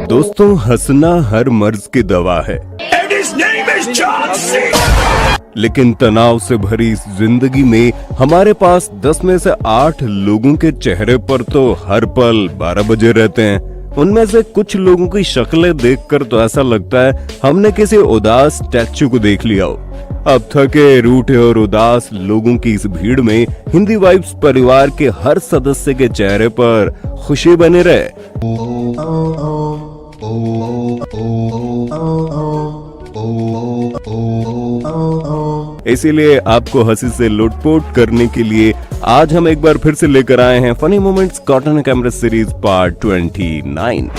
दोस्तों, हंसना हर मर्ज की दवा है, लेकिन तनाव से भरी इस जिंदगी में हमारे पास 10 में से 8 लोगों के चेहरे पर तो हर पल 12 बजे रहते हैं। उनमें से कुछ लोगों की शक्लें देखकर तो ऐसा लगता है हमने किसी उदास स्टैच्यू को देख लिया हो। अब थके, रूठे और उदास लोगों की इस भीड़ में हिंदी वाइब्स परिवार के हर सदस्य के चेहरे पर खुशी बनी रहे। इसीलिए आपको हंसी से लुटपुट करने के लिए आज हम एक बार फिर से लेकर आए हैं funny moments cotton camera series part 29।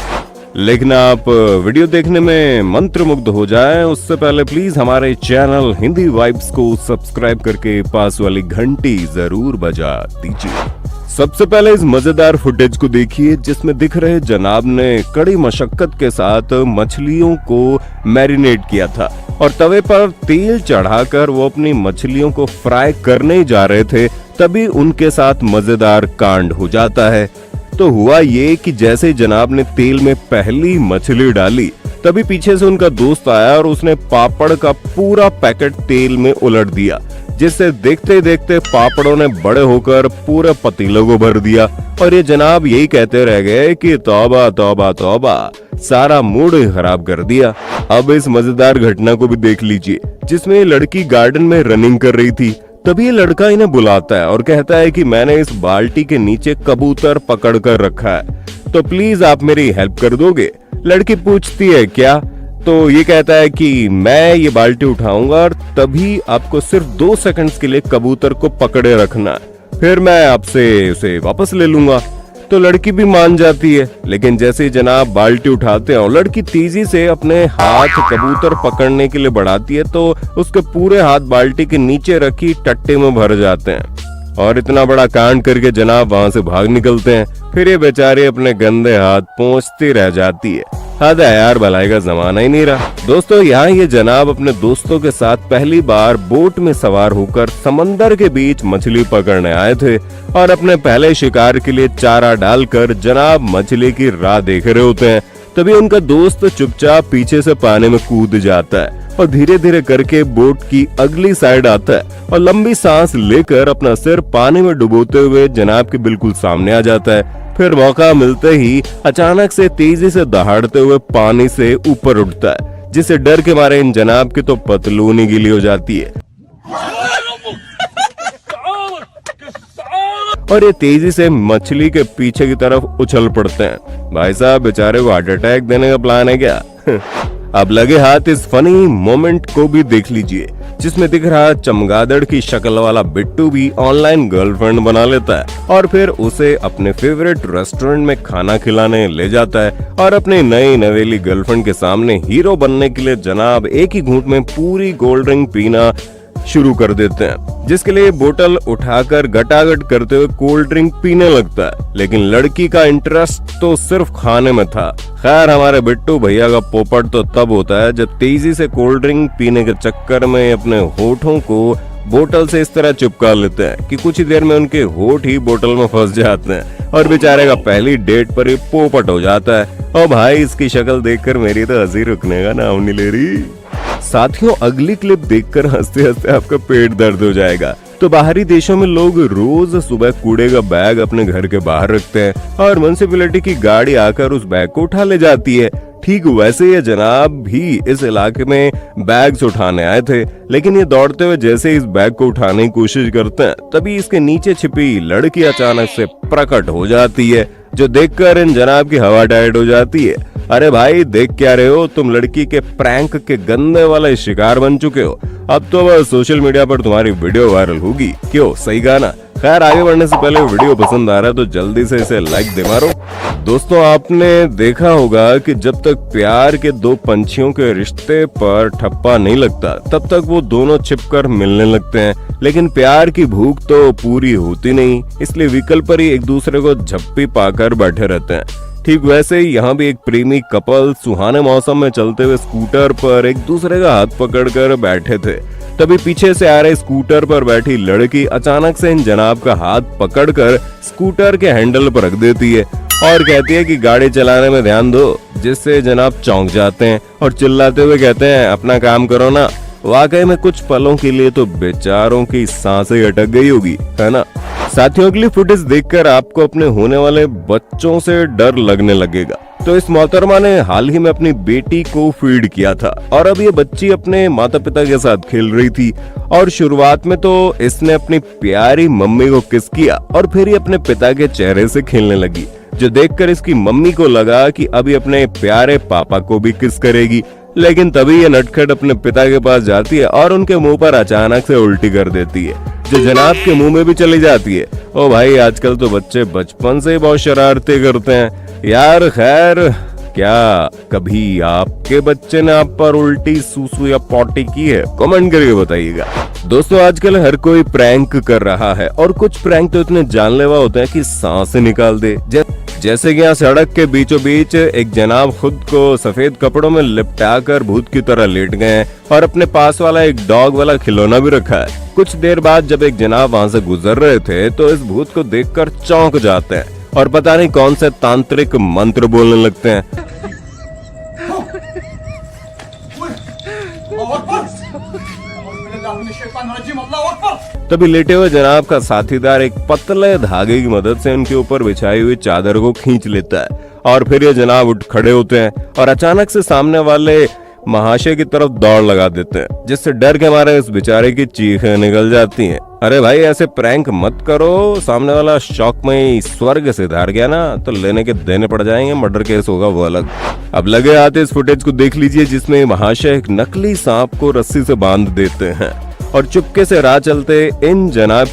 लेकिन आप वीडियो देखने में मंत्रमुग्ध हो जाएं उससे पहले प्लीज हमारे चैनल हिंदी वाइब्स को सब्सक्राइब करके पास वाली घंटी जरूर बजा दीजिए। सबसे पहले इस मजेदार फुटेज को देखिए जिसमें दिख रहे जनाब ने कड़ी मशक्कत के साथ मछलियों को मैरिनेट किया था और तवे पर तेल चढ़ाकर वो अपनी मछलियों को फ्राई करने जा रहे थे। तभी उनके साथ मजेदार कांड हो जाता है। तो हुआ ये कि जैसे ही जनाब ने तेल में पहली मछली डाली तभी पीछे से उनका दोस्त आया और उसने पापड़ का पूरा पैकेट तेल में उलट दिया, जिससे देखते देखते पापड़ों ने बड़े होकर पूरे पतीले को भर दिया। और ये जनाब यही कहते रह गए कि तौबा तौबा तौबा, सारा मूड खराब कर दिया। अब इस मजेदार घटना को भी देख लीजिए जिसमें ये लड़की गार्डन में रनिंग कर रही थी। तभी ये लड़का इन्हें बुलाता है और कहता है कि मैंने इस बाल्टी के नीचे कबूतर पकड़ कर रखा है, तो प्लीज आप मेरी हेल्प कर दोगे। लड़की पूछती है क्या, तो ये कहता है कि मैं ये बाल्टी उठाऊंगा और तभी आपको सिर्फ 2 सेकंड्स के लिए कबूतर को पकड़े रखना, फिर मैं आपसे उसे वापस ले लूंगा। तो लड़की भी मान जाती है। लेकिन जैसे ही जनाब बाल्टी उठाते हैं और लड़की तेजी से अपने हाथ कबूतर पकड़ने के लिए बढ़ाती है तो उसके पूरे हाथ बाल्टी के नीचे रखी टट्टे में भर जाते हैं और इतना बड़ा कांड करके जनाब वहां से भाग निकलते हैं। फिर ये बेचारी अपने गंदे हाथ पोंछती रह जाती है। हद है यार, भलाई का जमाना ही नहीं रहा। दोस्तों, यहाँ ये जनाब अपने दोस्तों के साथ पहली बार बोट में सवार होकर समंदर के बीच मछली पकड़ने आए थे और अपने पहले शिकार के लिए चारा डालकर जनाब मछली की राह देख रहे होते हैं। तभी उनका दोस्त चुपचाप पीछे से पानी में कूद जाता है और धीरे धीरे करके बोट की अगली साइड आता है और लंबी सांस लेकर अपना सिर पानी में डुबोते हुए जनाब के बिल्कुल सामने आ जाता है। फिर मौका मिलते ही अचानक से तेजी से दहाड़ते हुए पानी से ऊपर उठता है, जिससे डर के मारे इन जनाब की तो पतलून ही गीली हो जाती है और ये तेजी से मछली के पीछे की तरफ उछल पड़ते हैं। भाई साहब, बेचारे को हार्ट अटैक देने का प्लान है क्या? अब लगे हाथ इस फनी मोमेंट को भी देख लीजिए जिसमें दिख रहा चमगादड़ की शक्ल वाला बिट्टू भी ऑनलाइन गर्लफ्रेंड बना लेता है और फिर उसे अपने फेवरेट रेस्टोरेंट में खाना खिलाने ले जाता है और अपनी नई नवेली गर्लफ्रेंड के सामने हीरो बनने के लिए जनाब एक ही घूंट में पूरी कोल्ड ड्रिंक पीना शुरू कर देते हैं, जिसके लिए बोतल उठाकर गटागट करते हुए कोल्ड ड्रिंक पीने लगता है। लेकिन लड़की का इंटरेस्ट तो सिर्फ खाने में था। खैर, हमारे बिट्टू भैया का पोपट तो तब होता है जब तेजी से कोल्ड ड्रिंक पीने के चक्कर में अपने होठों को बोतल से इस तरह चिपका लेते हैं कि कुछ ही देर में उनके होठ ही बोतल में फंस जाते हैं और बेचारे का पहली डेट पर ही पोपट हो जाता है। और भाई, इसकी शक्ल देखकर मेरी तो हंसी रुकने का नाम नहीं ले रही। साथियों, अगली क्लिप देखकर हंसते हंसते आपका पेट दर्द हो जाएगा। तो बाहरी देशों में लोग रोज सुबह कूड़े का बैग अपने घर के बाहर रखते हैं और म्युनिसिपैलिटी की गाड़ी आकर उस बैग को उठा ले जाती है। ठीक वैसे ये जनाब भी इस इलाके में बैग्स उठाने आए थे, लेकिन ये दौड़ते हुए जैसे इस बैग को उठाने की कोशिश करते हैं तभी इसके नीचे छिपी लड़की अचानक से प्रकट हो जाती है, जो देखकर इन जनाब की हवा टाइट हो जाती है। अरे भाई, देख क्या रहे हो? तुम लड़की के प्रैंक के गंदे वाले शिकार बन चुके हो। अब तो बस सोशल मीडिया पर तुम्हारी वीडियो वायरल होगी। क्यों, सही गाना? खैर, आगे बढ़ने से पहले वीडियो पसंद आ रहा है तो जल्दी से इसे लाइक दे मारो। दोस्तों, आपने देखा होगा कि जब तक प्यार के दो पंछियों के रिश्ते पर ठप्पा नहीं लगता तब तक वो दोनों छिपकर मिलने लगते हैं, लेकिन प्यार की भूख तो पूरी होती नहीं, इसलिए विकल्प पर ही एक दूसरे को झप्पी पाकर बैठे रहते हैं। ठीक वैसे ही यहाँ भी एक प्रेमी कपल सुहाने मौसम में चलते हुए स्कूटर पर एक दूसरे का हाथ पकड़कर बैठे थे। तभी पीछे से आ रहे स्कूटर पर बैठी लड़की अचानक से इन जनाब का हाथ पकड़कर स्कूटर के हैंडल पर रख देती है और कहती है कि गाड़ी चलाने में ध्यान दो, जिससे जनाब चौंक जाते हैं और चिल्लाते हुए कहते हैं अपना काम करो ना। वाकई में कुछ पलों के लिए तो बेचारों की सांसें अटक गई होगी, है ना। साथियों, अगली फुटेज देखकर आपको अपने होने वाले बच्चों से डर लगने लगेगा। तो इस मोहतरमा ने हाल ही में अपनी बेटी को फीड किया था और अब ये बच्ची अपने माता पिता के साथ खेल रही थी और शुरुआत में तो इसने अपनी प्यारी मम्मी को किस किया और फिर ये अपने पिता के चेहरे से खेलने लगी, जो देखकर इसकी मम्मी को लगा कि अभी अपने प्यारे पापा को भी किस करेगी। लेकिन तभी ये नटखट अपने पिता के पास जाती है और उनके मुंह पर अचानक से उल्टी कर देती है, जो जनाब के मुंह में भी चली जाती है। ओ भाई, आजकल तो बच्चे बचपन से ही बहुत शरारतें करते हैं यार। खैर, क्या कभी आपके बच्चे ने आप पर उल्टी, सूसू या पॉटी की है? कमेंट करके बताइएगा। दोस्तों, आजकल हर कोई प्रैंक कर रहा है और कुछ प्रैंक तो इतने जानलेवा होते हैं कि सांसें निकाल दे। जैसे कि यहाँ सड़क के बीचों बीच एक जनाब खुद को सफेद कपड़ों में लिपटाकर भूत की तरह लेट गए हैं और अपने पास वाला एक डॉग वाला खिलौना भी रखा है। कुछ देर बाद जब एक जनाब वहाँ से गुजर रहे थे तो इस भूत को देखकर चौंक जाते हैं और पता नहीं कौन से तांत्रिक मंत्र बोलने लगते हैं। तभी लेटे हुए जनाब का साथीदार एक पतले धागे की मदद से उनके ऊपर बिछाई हुई चादर को खींच लेता है और फिर ये जनाब उठ खड़े होते हैं और अचानक से सामने वाले महाशय की तरफ दौड़ लगा देते हैं, जिससे डर के मारे इस बेचारे की चीखें निकल जाती हैं। अरे भाई, ऐसे प्रैंक मत करो, सामने वाला शौक में स्वर्ग से धार गया ना तो लेने के देने पड़ जाएंगे, मर्डर केस होगा वो अलग। अब लगे आते इस फुटेज को देख लीजिए, जिसमें महाशय एक नकली सांप को रस्सी से बांध देते हैं और चुपके से राह चलते इन जनाब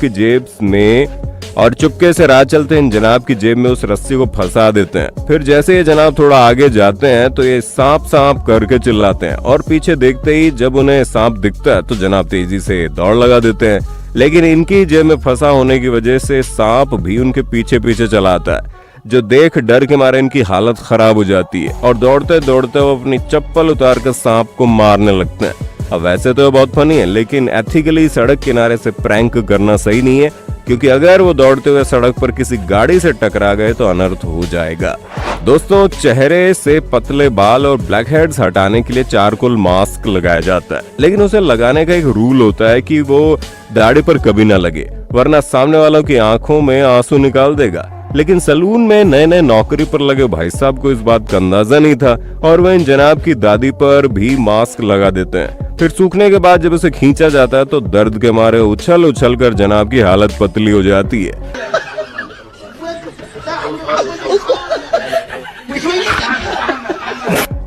की जेब में उस रस्सी को फंसा देते हैं। फिर जैसे ये जनाब थोड़ा आगे जाते हैं तो ये सांप सांप करके चिल्लाते हैं और पीछे देखते ही जब उन्हें सांप दिखता है तो जनाब तेजी से दौड़ लगा देते हैं। लेकिन इनकी जेब में फंसा होने की वजह से सांप भी उनके पीछे पीछे चला आता है, जो देख डर के मारे इनकी हालत खराब हो जाती है और दौड़ते दौड़ते वो अपनी चप्पल उतार कर सांप को मारने लगते हैं। अब वैसे तो बहुत फनी है, लेकिन एथिकली सड़क किनारे से प्रैंक करना सही नहीं है, क्योंकि अगर वो दौड़ते हुए सड़क पर किसी गाड़ी से टकरा गए तो अनर्थ हो जाएगा। दोस्तों, चेहरे से पतले बाल और ब्लैक हेड्स हटाने के लिए चारकोल मास्क लगाया जाता है, लेकिन उसे लगाने का एक रूल होता है कि वो दाढ़ी पर कभी ना लगे, वरना सामने वालों की आंखों में आंसू निकाल देगा। लेकिन सलून में नए नए नौकरी पर लगे भाई साहब को इस बात का अंदाजा नहीं था और वह इन जनाब की दादी पर भी मास्क लगा देते हैं। फिर सूखने के बाद जब उसे खींचा जाता है तो दर्द के मारे उछल उछल कर जनाब की हालत पतली हो जाती है।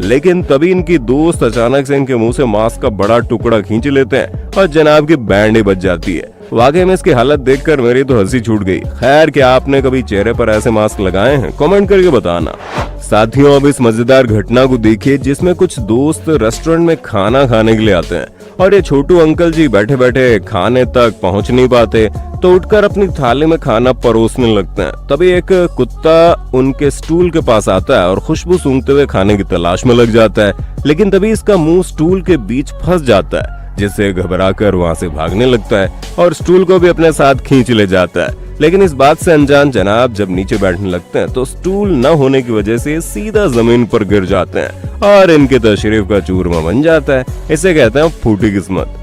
लेकिन तभी इनकी दोस्त अचानक से इनके मुंह से मास्क का बड़ा टुकड़ा खींच लेते हैं और जनाब की बैंड ही बच जाती है। वाकई में इसकी हालत देखकर मेरी तो हंसी छूट गई। खैर, क्या आपने कभी चेहरे पर ऐसे मास्क लगाए हैं? कमेंट करके बताना। साथियों, अब इस मजेदार घटना को देखिए, जिसमें कुछ दोस्त रेस्टोरेंट में खाना खाने के लिए आते हैं और ये छोटू अंकल जी बैठे बैठे खाने तक पहुंच नहीं पाते तो उठकर अपनी थाली में खाना परोसने लगते हैं। तभी एक कुत्ता उनके स्टूल के पास आता है और खुशबू सूंघते हुए खाने की तलाश में लग जाता है, लेकिन तभी इसका मुंह स्टूल के बीच फंस जाता है, जिससे घबराकर वहां से भागने लगता है और स्टूल को भी अपने साथ खींच ले जाता है। लेकिन इस बात से अनजान जनाब जब नीचे बैठने लगते हैं तो स्टूल न होने की वजह से सीधा जमीन पर गिर जाते हैं और इनके तशरीफ का चूरमा बन जाता है। इसे कहते हैं फूटी किस्मत।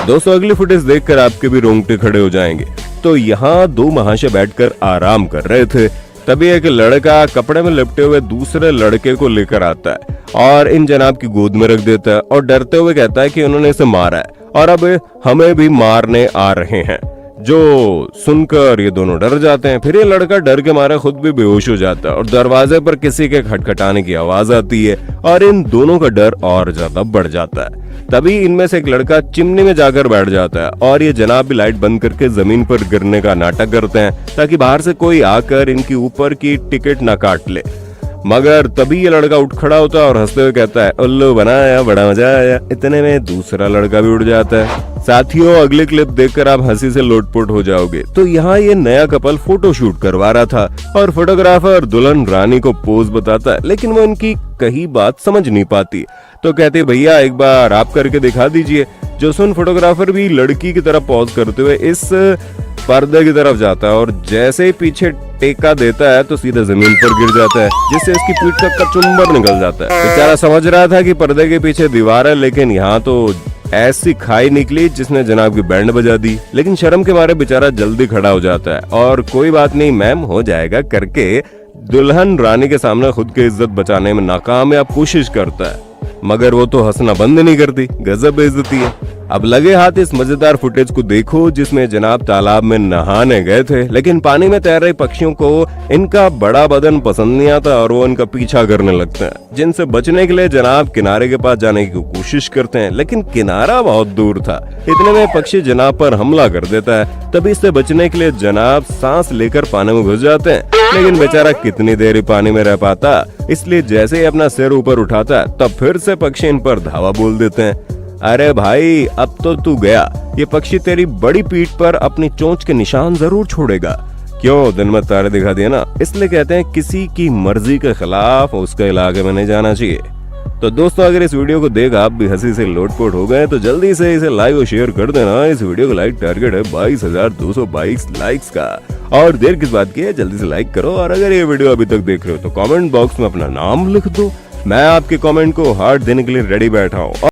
दोस्तों, अगली फुटेज देखकर आपके भी रोंगटे खड़े हो जाएंगे। तो यहाँ दो महाशय बैठकर आराम कर रहे थे, तभी एक लड़का कपड़े में लिपटे हुए दूसरे लड़के को लेकर आता है और इन जनाब की गोद में रख देता है और डरते हुए कहता है कि उन्होंने इसे मारा है और अब हमें भी मारने आ रहे हैं, जो सुनकर ये दोनों डर जाते हैं। फिर ये लड़का डर के मारे खुद भी बेहोश हो जाता है और दरवाजे पर किसी के खटखटाने की आवाज आती है और इन दोनों का डर और ज्यादा बढ़ जाता है। तभी इनमें से एक लड़का चिमनी में जाकर बैठ जाता है और ये जनाब भी लाइट बंद करके जमीन पर गिरने का नाटक करते हैं ताकि बाहर से कोई आकर इनकी ऊपर की टिकट न काट ले। मगर तभी ये लड़का उठ खड़ा होता है और हंसते हुए कहता है, उल्लू बनाया, बड़ा मजा आया। इतने में दूसरा लड़का भी उड़ जाता है। साथियों, अगली क्लिप देखकर आप हंसी से लोटपोट हो जाओगे। तो यहाँ ये नया कपल फोटो शूट करवा रहा था और फोटोग्राफर दुल्हन रानी को पोज बताता है, लेकिन वो उनकी कही बात समझ नहीं पाती तो कहते, भैया एक बार आप करके दिखा दीजिए। जोसुन फोटोग्राफर भी लड़की की तरफ पॉज करते हुए इस पर्दे की तरफ जाता है और जैसे ही पीछे टेका देता है तो सीधा जमीन पर गिर जाता है, जिससे उसकी पीठ का कचुम्बर निकल जाता है। बेचारा समझ रहा था कि पर्दे के पीछे दीवार है, लेकिन यहाँ तो ऐसी खाई निकली जिसने जनाब की बैंड बजा दी। लेकिन शर्म के मारे बेचारा जल्दी खड़ा हो जाता है और कोई बात नहीं मैम, हो जाएगा करके दुल्हन रानी के सामने खुद की इज्जत बचाने में नाकामयाब कोशिश करता है, मगर वो तो हंसना बंद नहीं करती। गजब बेइज्जती है। अब लगे हाथ इस मजेदार फुटेज को देखो जिसमें जनाब तालाब में नहाने गए थे, लेकिन पानी में तैर रहे पक्षियों को इनका बड़ा बदन पसंद नहीं आता और वो इनका पीछा करने लगते हैं, जिनसे बचने के लिए जनाब किनारे के पास जाने की कोशिश करते हैं, लेकिन किनारा बहुत दूर था। इतने में पक्षी जनाब पर हमला कर देता है। तभी इससे बचने के लिए जनाब सांस लेकर पानी में घुस जाते हैं, लेकिन बेचारा कितनी देर पानी में रह पाता, इसलिए जैसे ही अपना सिर ऊपर उठाता है तब फिर से पक्षी इन पर धावा बोल देते हैं। अरे भाई अब तो तू गया, ये पक्षी तेरी बड़ी पीठ पर अपनी चोंच के निशान जरूर छोड़ेगा। क्यों, दिन में तारे दिखा दिए ना, इसलिए कहते हैं किसी की मर्जी के खिलाफ उसके इलाके में नहीं जाना चाहिए। तो दोस्तों अगर इस वीडियो को देख आप भी हंसी से लोटपोट हो गए तो जल्दी से इसे लाइक और शेयर कर देना। इस वीडियो का लाइक टारगेट है 22,222 लाइक्स का, और देर किस बात की है, जल्दी से लाइक करो। और अगर ये वीडियो अभी तक देख रहे हो तो कमेंट बॉक्स में अपना नाम लिख दो, मैं आपके कमेंट को हार्ट देने के लिए रेडी बैठा हूँ।